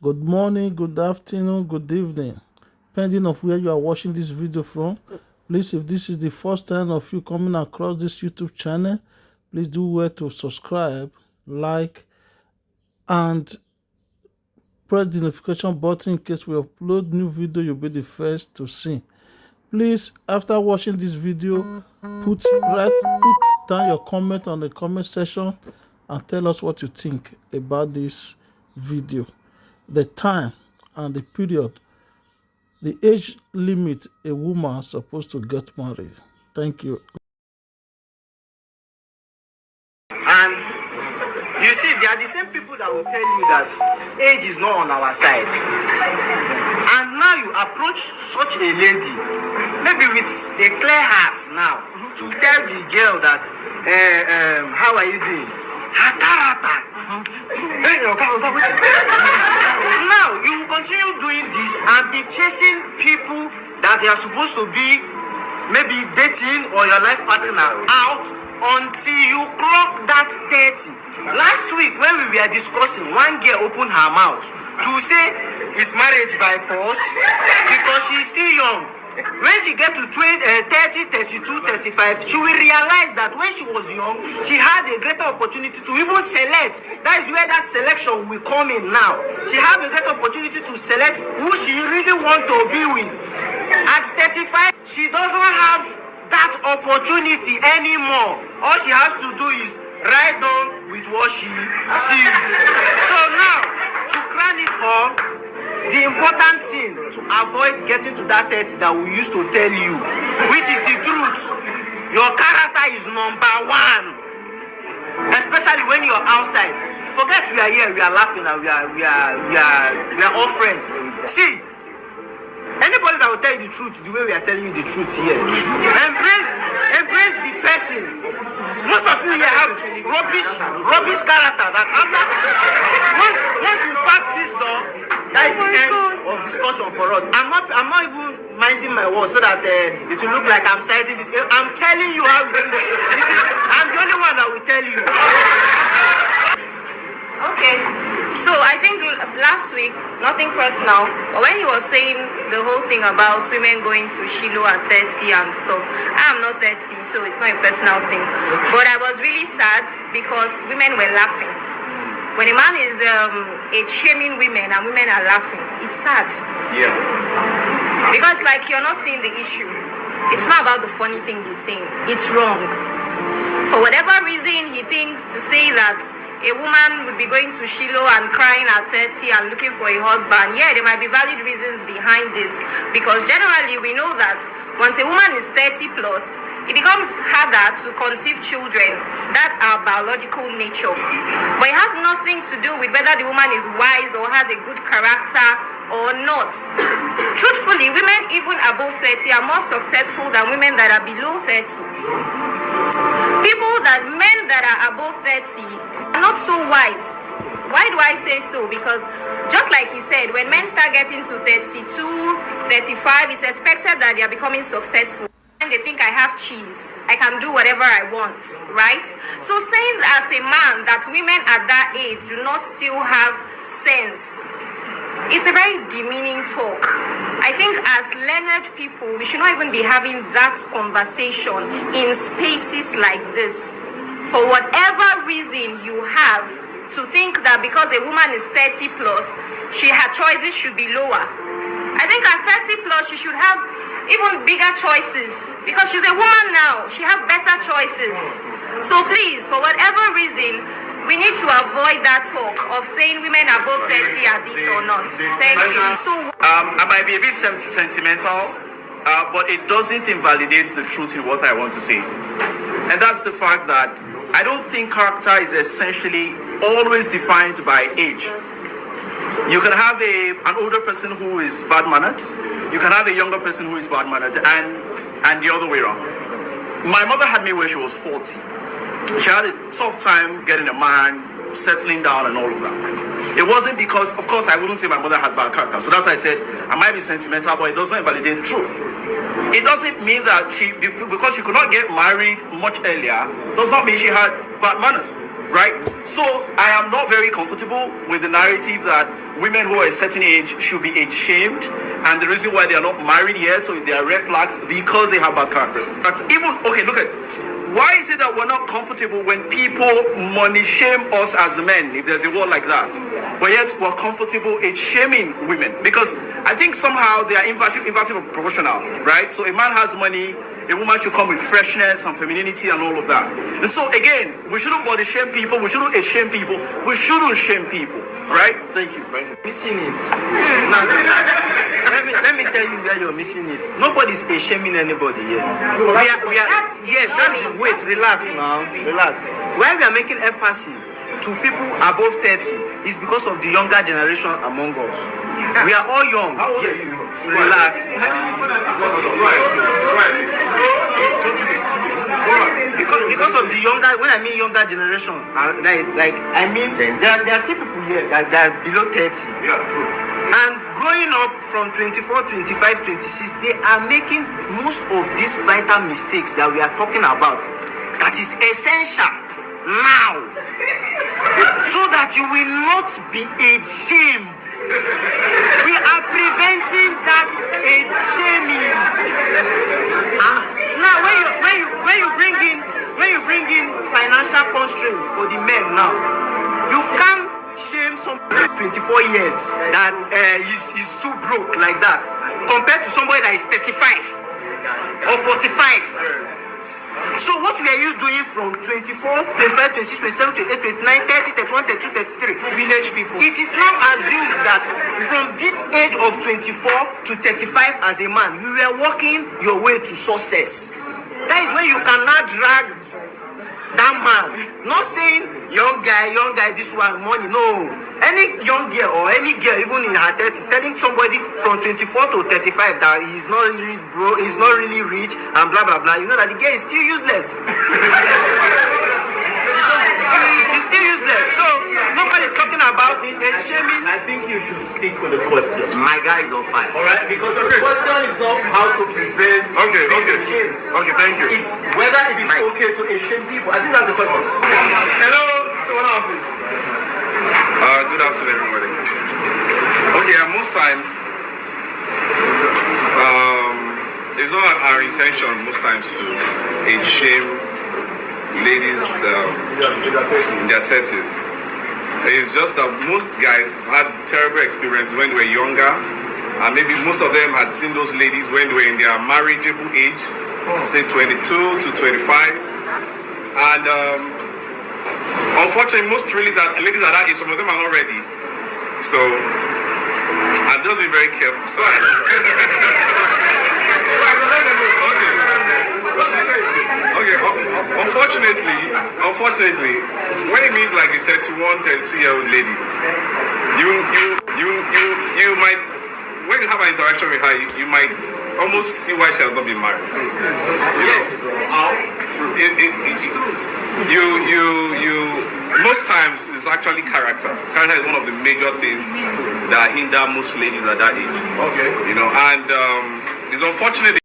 Good morning, good afternoon, good evening, depending on where you are watching this video from. Please, if this is the first time of you coming across this YouTube channel, please do well to subscribe, like, and press the notification button in case we upload new video. You'll be the first to see. Please, after watching this video, put down your comment on the comment section and tell us what you think about this video, the time and the period, the age limit a woman supposed to get married. Thank you. And you see, they are the same people that will tell you that age is not on our side. And now you approach such a lady, maybe with a clear heart now, to tell the girl that, how are you doing? Now you will continue doing this and be chasing people that you are supposed to be maybe dating or your life partner out until you clock that 30. Last week when we were discussing, one girl opened her mouth to say it's marriage by force because she's still young. When she get to 30, 32, 35, she will realize that when she was young, she had a greater opportunity to even select. That is where that selection will come in now. She has a greater opportunity to select who she really want to be with. At 35, she doesn't have that opportunity anymore. All she has to do is ride on with what she sees. So now, to crown it all, the important thing to avoid getting to that 30 that we used to tell you, which is the truth, your character is number one. Especially when you're outside. Forget we are here, we are laughing and we are all friends. See, anybody that will tell you the truth the way we are telling you the truth here, embrace the person. Most of you here have rubbish character that after once we pass this door, that is the end of discussion for us. I'm not even minding my words so that it will look like I'm citing this. I'm telling you how it is. I'm the only one that will tell you. Okay, so I think last week, nothing personal, but when he was saying the whole thing about women going to Shiloh at 30 and stuff, I am not 30, so it's not a personal thing. But I was really sad because women were laughing. When a man is shaming women and women are laughing, it's sad. Yeah. Because like you're not seeing the issue. It's not about the funny thing he's saying. It's wrong. For whatever reason, he thinks to say that a woman would be going to Shiloh and crying at 30 and looking for a husband. Yeah, there might be valid reasons behind it. Because generally, we know that once a woman is 30 plus, it becomes harder to conceive children. That's our biological nature. But it has nothing to do with whether the woman is wise or has a good character or not. Truthfully, women even above 30 are more successful than women that are below 30. Men that are above 30 are not so wise. Why do I say so? Because just like he said, when men start getting to 32, 35, it's expected that they are becoming successful. And they think I have cheese, I can do whatever I want, right? So saying as a man that women at that age do not still have sense, it's a very demeaning talk. I think as learned people, we should not even be having that conversation in spaces like this. For whatever reason you have to think that because a woman is 30 plus, her choices should be lower. I think at 30 plus, she should have even bigger choices because she's a woman now. She has better choices. So please, for whatever reason, we need to avoid that talk of saying women above 30 are this or not. Thank you. So I might be a bit sentimental, but it doesn't invalidate the truth in what I want to say. And that's the fact that I don't think character is essentially always defined by age. You can have an older person who is bad-mannered. You can have a younger person who is bad-mannered, and the other way around. My mother had me when she was 40. She had a tough time getting a man, settling down and all of that. It wasn't because, of course, I wouldn't say my mother had bad character. So that's why I said I might be sentimental, but it doesn't invalidate the truth. It doesn't mean that because she could not get married much earlier, does not mean she had bad manners. right? So I am not very comfortable with the narrative that women who are a certain age should be age shamed, and the reason why they are not married yet, so they are red flags, because they have bad characters. But even, okay, look at, why is it that we're not comfortable when people money shame us as men, if there's a word like that, but yet we're comfortable age shaming women? Because I think somehow they are inverted proportional, right? So a man has money, a woman should come with freshness and femininity and all of that. And so again, we shouldn't body shame people, we shouldn't age shame people, we shouldn't shame people, right? Thank you. Missing it. Now, let me tell you where you're missing it. Nobody's shaming anybody here. Yes, that's the wait. Relax now. Relax. Why we are making emphasis to people above 30 is because of the younger generation among us. We are all young. How old are you? Relax. Because of the younger, when I mean younger generation, I mean there are still people here that are below 30. Yeah, true. And growing up from 24, 25, 26, they are making most of these vital mistakes that we are talking about. That is essential now, so that you will not be age-shamed. We are preventing that age-shaming. Now, when you bring in financial constraints for the men now, you can't shame somebody 24 years that he's too broke like that compared to somebody that is 35 or 45. So what were you doing from 24, 25, 26, 27, 28, 29, 30, 31, 32, 33? Village people. It is now assumed that from this age of 24 to 35 as a man, you were working your way to success. That is when you cannot drag that man. Not saying young guy, this one, money. No. Any young girl or any girl, even in her 30s, telling somebody from 24 to 35 that he's not really rich and blah blah blah, you know that the girl is still useless. He's still useless. So nobody's talking about it and shaming. I think you should stick with the question. My guy is on fire. Alright, because the question is not how to prevent being shamed. Okay, thank you. It's whether it is okay to shame people. I think that's the question. Hello, someone else, please. Good afternoon, everybody. Okay, most times, it's not our intention most times to age shame ladies in their 30s. It's just that most guys had terrible experience when they were younger, and maybe most of them had seen those ladies when they were in their marriageable age, say 22 to 25, and unfortunately, most ladies are that age, some of them are not ready. So, I'm just being very careful. So, unfortunately, when you meet like a 31, 32-year-old lady, you might, when you have an interaction with her, you might almost see why she has not been married. Yes. Most times it's actually character. Character is one of the major things that hinder most ladies at that age. Okay. And it's unfortunate.